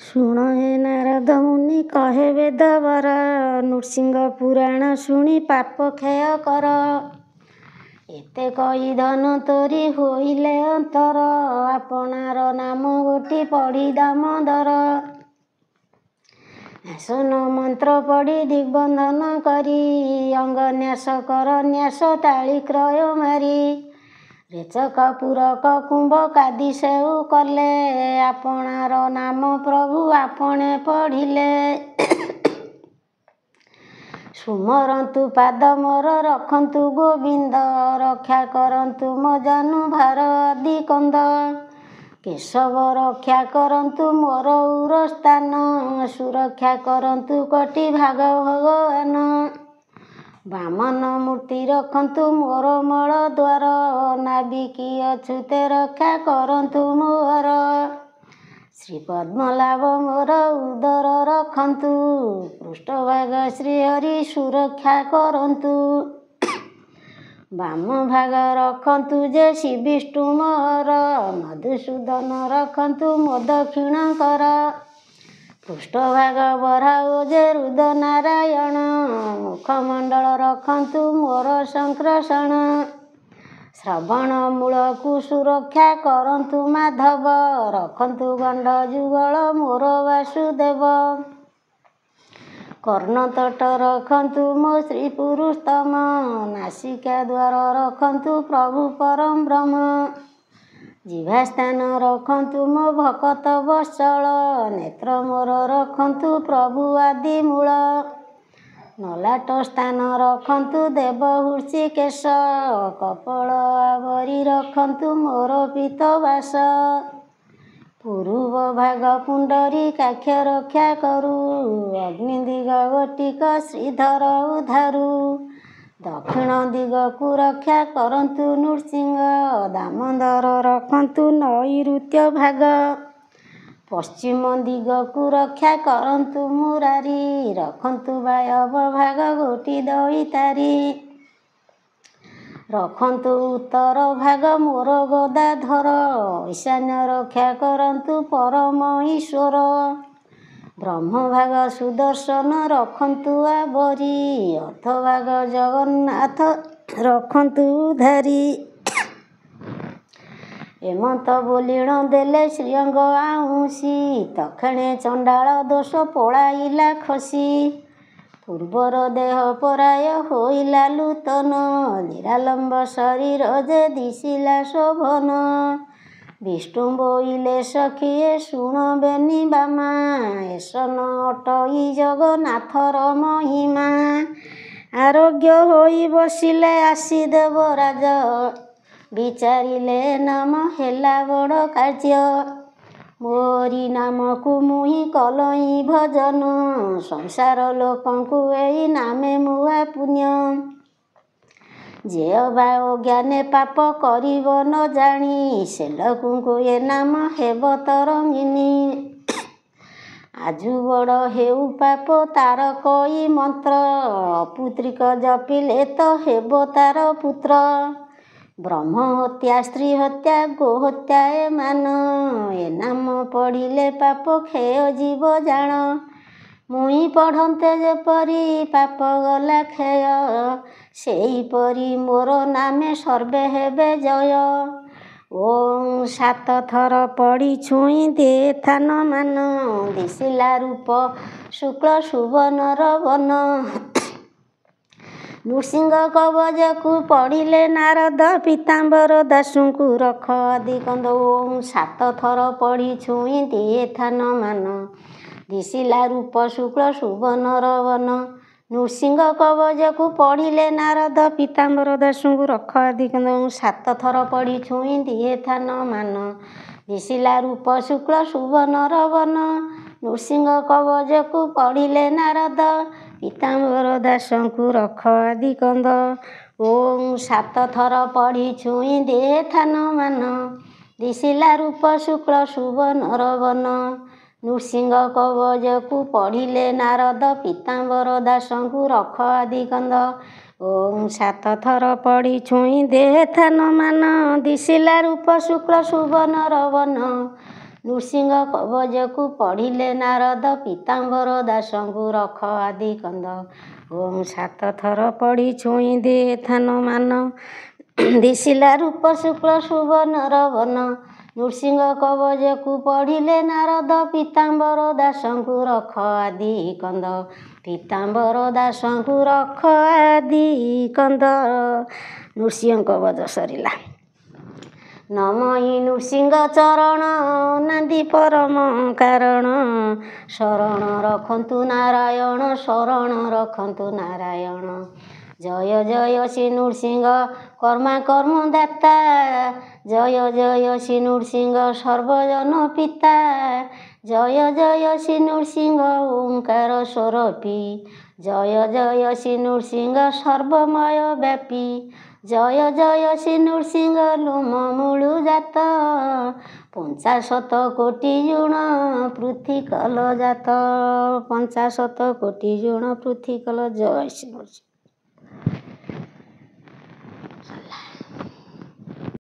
ଶୁଣ ହେ ନାରଦ ମୁନି କହେ ବେଦବର, ନୃସିଂହ ପୁରାଣ ଶୁଣି ପାପ କ୍ଷୟ କର। ଏତେ କହି ଧନୁତୋରି ହୋଇଲେ ଅନ୍ତର, ଆପଣାର ନାମ ଗୋଟି ପଢ଼ି ଦାମୋଦର। ଆସନ ମନ୍ତ୍ର ପଢ଼ି ଦିଗ୍ବନ୍ଧନ କରି, ଅଙ୍ଗ ନ୍ୟାସ କର ନ୍ୟାସ ତାଳି କ୍ରୟ ମାରି। ରେଚକ ପୁରକ କୁମ୍ଭ କାଦି ସେଉ କଲେ, ଆପଣାର ନାମ ପ୍ରଭୁ ଆପଣେ ପଢ଼ିଲେ। ସୁମରନ୍ତୁ ପାଦ ମୋର ରଖନ୍ତୁ ଗୋବିନ୍ଦ, ରକ୍ଷା କରନ୍ତୁ ମୋ ଜାନୁ ଭାର ଆଦି କନ୍ଦ। କେଶବ ରକ୍ଷା କରନ୍ତୁ ମୋର ଉରସ୍ଥାନ, ସୁରକ୍ଷା କରନ୍ତୁ କୋଟି ଭାଗ ଭଗବାନ। ବାମନ ମୂର୍ତ୍ତି ରଖନ୍ତୁ ମୋର ମଳ ଦ୍ୱାର, ନାବିକି ଅଚ୍ୟୁତେ ରକ୍ଷା କରନ୍ତୁ ମୋର। ଶ୍ରୀପଦ୍ମନାଭ ମୋର ଉଦର ରଖନ୍ତୁ, ପୃଷ୍ଠଭାଗ ଶ୍ରୀହରି ସୁରକ୍ଷା କରନ୍ତୁ। ବାମ ଭାଗ ରଖନ୍ତୁ ଯେ ଶ୍ରୀ ବିଷ୍ଣୁ ମୋର, ମଧୁସୂଦନ ରଖନ୍ତୁ ମୋ ଦକ୍ଷିଣ କର। ପୃଷ୍ଠଭାଗ ବରାହ ଯେ ରୁଦ୍ର ନାରାୟଣ, ମୁଖମଣ୍ଡଳ ରଖନ୍ତୁ ମୋର ସଂକର୍ଷଣ। ଶ୍ରବଣ ମୂଳକୁ ସୁରକ୍ଷା କରନ୍ତୁ ମାଧବ, ରଖନ୍ତୁ ଗଣ୍ଡ ଯୁଗଳ ମୋର ବାସୁଦେବ। କର୍ଣ୍ଣତଟ ରଖନ୍ତୁ ମୋ ଶ୍ରୀ ପୁରୁଷୋତ୍ତମ, ନାସିକା ଦ୍ୱାର ରଖନ୍ତୁ ପ୍ରଭୁ ପରମ ବ୍ରହ୍ମ। ଜିହ୍ୱାସ୍ଥାନ ରଖନ୍ତୁ ମୋ ଭକତ ବତ୍ସଳ, ନେତ୍ର ମୋର ରଖନ୍ତୁ ପ୍ରଭୁ ଆଦି ମୂଳ। ଲଲାଟ ସ୍ଥାନ ରଖନ୍ତୁ ଦେବ ହୃଷିକେଶ, କପଳ ଆବରି ରଖନ୍ତୁ ମୋର ପୀତବାସ। ପୂର୍ବ ଭାଗ ପୁଣ୍ଡରୀକାକ୍ଷ ରକ୍ଷା କରୁ, ଅଗ୍ନି ଦିଗ ଗୋଟିକ ଶ୍ରୀଧର ଉଦ୍ଧାରୁ। ଦକ୍ଷିଣ ଦିଗକୁ ରକ୍ଷା କରନ୍ତୁ ନୃସିଂହ, ଦାମୋଦର ରଖନ୍ତୁ ନୈଋତ୍ୟ ଭାଗ। ପଶ୍ଚିମ ଦିଗକୁ ରକ୍ଷା କରନ୍ତୁ ମୁରାରି, ରଖନ୍ତୁ ବାୟବ ଭାଗ ଗୋଟି ଦଇତାରି। ରଖନ୍ତୁ ଉତ୍ତର ଭାଗ ମୋର ଗଦାଧର, ଈଶାନ୍ୟ ରକ୍ଷା କରନ୍ତୁ ପରମ ଈଶ୍ୱର। ବ୍ରହ୍ମ ଭାଗ ସୁଦର୍ଶନ ରଖନ୍ତୁ ଆବରି, ଅର୍ଦ୍ଧଭାଗ ଜଗନ୍ନାଥ ରଖନ୍ତୁ ଉଦ୍ଧାରି। ଏମନ୍ତ ବୋଲିଣ ଦେଲେ ଶ୍ରୀଅଙ୍ଗ ଆଉଁସି, ତକ୍ଷଣେ ଚଣ୍ଡାଳ ଦୋଷ ପଳାଇଲା ଖସି। ପୂର୍ବର ଦେହ ପରାୟ ହୋଇଲା ନୂତନ, ନିରାଲମ୍ବ ଶରୀର ଯେ ଦିଶିଲା ଶୋଭନ। ବିଷ୍ଣୁ ବୋଇଲେ ସଖିଏ ଶୁଣ ବେନି ବାମା, ଏସନ ଅଟଇ ଜଗନ୍ନାଥର ମହିମା। ଆରୋଗ୍ୟ ହୋଇ ବସିଲେ ଆସି ଦେବରାଜ, ବିଚାରିଲେ ନାମ ହେଲା ବଡ଼ କାର୍ଯ୍ୟ। ମୋରି ନାମକୁ ମୁହିଁ କଲଇଁ ଭଜନ, ସଂସାର ଲୋକଙ୍କୁ ଏଇ ନାମେ ମୁଆ ପୁଣ୍ୟ। ଯେ ଅବା ଅଜ୍ଞାନେ ପାପ କରିବ ନ ଜାଣି, ସେ ଲୋକଙ୍କୁ ଏ ନାମ ହେବ ତରଙ୍ଗିନୀ। ଆଜୁ ବଡ଼ ହେଉ ପାପ ତାର କଇ ମନ୍ତ୍ର, ଅପୁତ୍ରିକ ଜପିଲେ ତ ହେବ ତାର ପୁତ୍ର। ବ୍ରହ୍ମ ହତ୍ୟା ସ୍ତ୍ରୀ ହତ୍ୟା ଗୋ ହତ୍ୟା ଏମାନ, ଏ ନାମ ପଢ଼ିଲେ ପାପ କ୍ଷୟ ଯିବ ଜାଣ। ମୁଇଁ ପଢ଼ନ୍ତେ ଯେପରି ପାପ ଗଲା କ୍ଷୟ, ସେହିପରି ମୋର ନାମେ ସର୍ବେ ହେବେ ଜୟ। ଓଁ 7 ଥର ପଢ଼ି ଛୁଇଁ ଦିଏ ଥାନ ମାନ, ଦିଶିଲା ରୂପ ଶୁକ୍ଳ ସୁବର୍ଣ୍ଣର ବନ। ନୃସିଂହ କବଚକୁ ପଢ଼ିଲେ ନାରଦ, ପୀତାମ୍ବର ଦାସଙ୍କୁ ରଖ ଆଦି କନ୍ଦ। ଓଁ 7 ଥର ପଢ଼ି ଛୁଇଁ ଦିଏ ଥାନ ମାନ, ଦିଶିଲା ରୂପ ଶୁକ୍ଳ ସୁବର୍ଣ୍ଣର ବନ। ନୃସିଂହ କବଚକୁ ପଢ଼ିଲେ ନାରଦ, ପୀତାମ୍ବର ଦାସଙ୍କୁ ରଖ ଆଦି କନ୍ଦ। 7 ଥର ପଢ଼ି ଛୁଇଁ ଦିଏ ଥାନ ମାନ, ଦିଶିଲା ରୂପ ଶୁକ୍ଳ ସୁବର୍ଣ୍ଣର ବନ। ନୃସିଂହ କବଚକୁ ପଢ଼ିଲେ ନାରଦ, ପୀତାମ୍ବର ଦାସଙ୍କୁ ରଖ ଆଦି କନ୍ଦ। ଓଁ 7 ଥର ପଢ଼ି ଛୁଇଁ ଦିଏ ଥାନ ମାନ, ଦିଶିଲା ରୂପ ଶୁକ୍ଳ ସୁବର୍ଣ୍ଣର ବନ। ନୃସିଂହ କବଚକୁ ପଢ଼ିଲେ ନାରଦ, ପୀତାମ୍ବର ଦାସଙ୍କୁ ରଖ ଆଦି କନ୍ଦ। ଓଁ 7 ଥର ପଢ଼ି ଛୁଇଁ ଦିଏ ଥାନ ମାନ, ଦିଶିଲା ରୂପ ଶୁକ୍ଳ ସୁବର୍ଣ୍ଣର ବନ। ନୃସିଂହ କବଚକୁ ପଢ଼ିଲେ ନାରଦ ପୀତାମ୍ବର ଦାସଙ୍କୁ ରଖ ଆଦି କନ୍ଦ ଓଁ 7 ଥର ପଢ଼ି ଛୁଇଁ ଦେ ଥାନ ମାନ ଦିଶିଲା ରୂପ ଶୁକ୍ଳ ସୁବର୍ଣ୍ଣର ବନ ନୃସିଂହ କବଚକୁ ପଢ଼ିଲେ ନାରଦ ପୀତାମ୍ବର ଦାସଙ୍କୁ ରଖ ଆଦି କନ୍ଦ ପୀତାମ୍ବର ଦାସଙ୍କୁ ରଖ ଆଦି କନ୍ଦ। ନୃସିଂହ କବଚ ସରିଲା। ନମଇ ନୃସିଂହ ଚରଣ ନାନ୍ଦି ପରମ କାରଣ ଶରଣ ରଖନ୍ତୁ ନାରାୟଣ ଶରଣ ରଖନ୍ତୁ ନାରାୟଣ ଜୟ ଜୟ ଶ୍ରୀ ନୃସିଂହ କର୍ମା କର୍ମ ଦାତା ଜୟ ଜୟ ଶ୍ରୀ ନୃସିଂହ ସର୍ବଜନ ପିତା ଜୟ ଜୟ ଶ୍ରୀ ନୃସିଂହ ଓଁକାର ସ୍ୱରୂପୀ ଜୟ ଜୟ ଶ୍ରୀ ନୃସିଂହ ସର୍ବମୟ ବ୍ୟାପୀ ଜୟ ଜୟ ଶ୍ରୀ ନୃସିଂହ ଲୋମ ମୂଳୁ ଜାତ 50 କୋଟି ଜୁଣ ପୃଥିକଲ ଜାତ 50 କୋଟି ଜୁଣ ପୃଥିକଲ ଜୟ ଶ୍ରୀ ନୃସିଂହ।